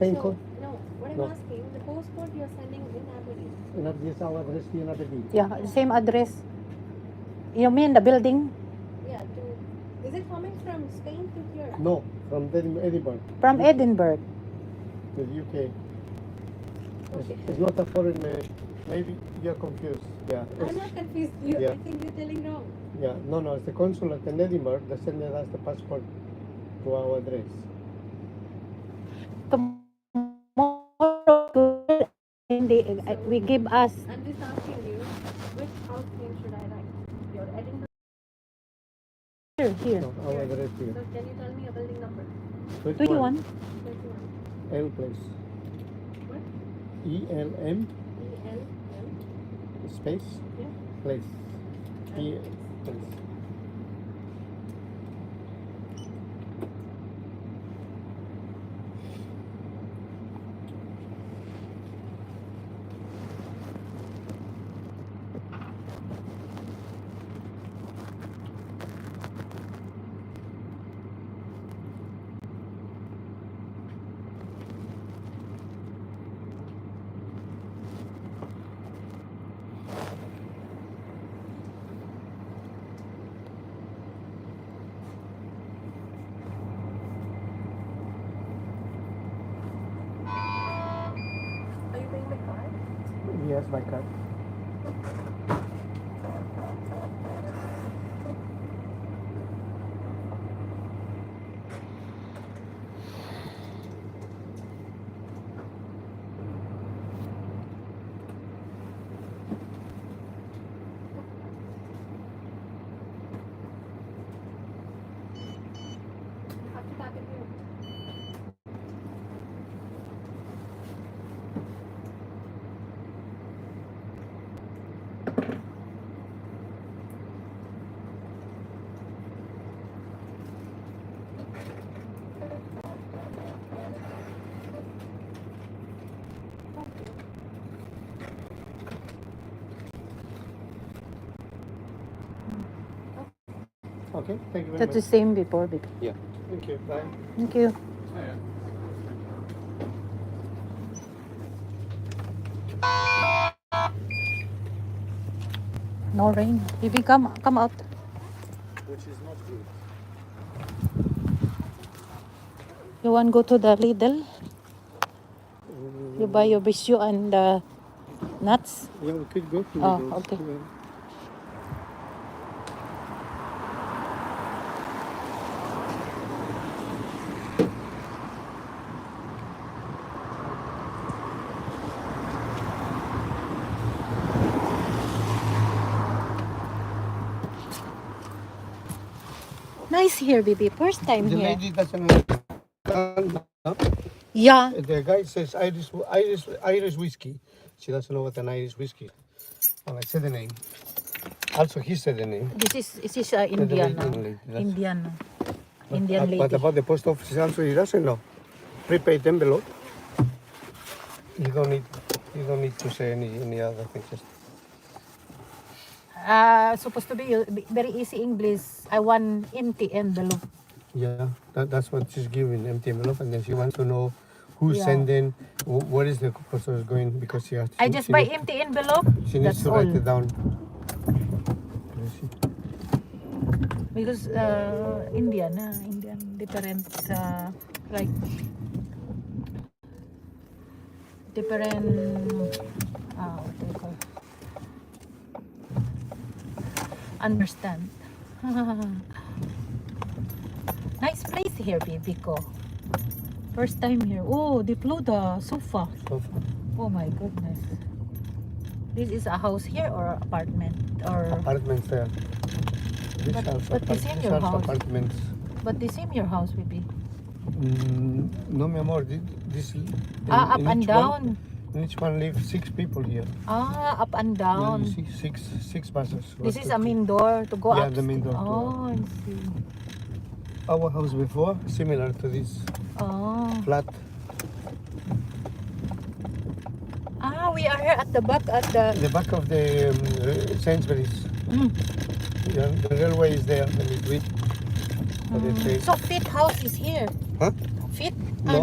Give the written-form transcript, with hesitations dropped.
Same So, code? no, what I'm No. asking, the postcode you're sending in Aberdeen. Not this our address here in Aberdeen. Yeah, same address. You mean the building? Yeah, is it coming from Spain to here? No, from Edinburgh. From UK. Edinburgh. The UK. Okay. It's not a foreign. Maybe you're confused. Yeah. I'm not confused. Yeah. I think you're telling wrong. Yeah. No. It's the consulate in Edinburgh that sent us the passport to our address. Tomorrow, we give us. I'm just asking you, which house name should I write? Your Edinburgh? Here. No, our address So here. can you tell me a building number? 21. 21. L place. What? ELM ELM? space Yeah. place. E place. Are you paying by card? Yes, by card. Have to tap it here. Okay, thank you very That's the much. same before, baby. Yeah. Thank you. Bye. Thank you. No rain. Baby, come out. Which is not good. You want to go to the Lidl? You buy your biscuit and nuts? Yeah, we could go to Oh, those. okay. Yeah. Nice here, baby. First time The here. lady doesn't understand. Yeah. The guy says Irish whiskey. She doesn't know what an Irish whiskey is. Well, I said the name. Also, he said the name. This is The Indian. lady, that's- Indian. Indian lady. But about the post office also, he doesn't know. Prepaid envelope. You don't need to say any other thing. Just Supposed to be very easy English. I want empty envelope. yeah, that's what she's giving, empty envelope, and then she wants to know who's Yeah. sending, what is the person going, because she has. I just buy empty envelope. She needs That's to all. write it down. Because Indian different like different what do you call understand. Nice place here, baby ko. First time here. Oh, they blew the sofa. Oh my goodness. This is a house here or apartment or Apartments there. This But the senior house. apartments. but the same your house, baby. No, mi amor. This Up in and each down. In each one live 6 people here. Up and Yeah, down. you see, six buses. This is a main door to go Yeah, up. the main door to Oh, I see. Our house before, similar to this Oh. flat. We are here at the back at the. The back of the Sainsbury's. Mm. Yeah, the railway is there. The midway. For the train. So Fit house is here. Huh? Fit. No.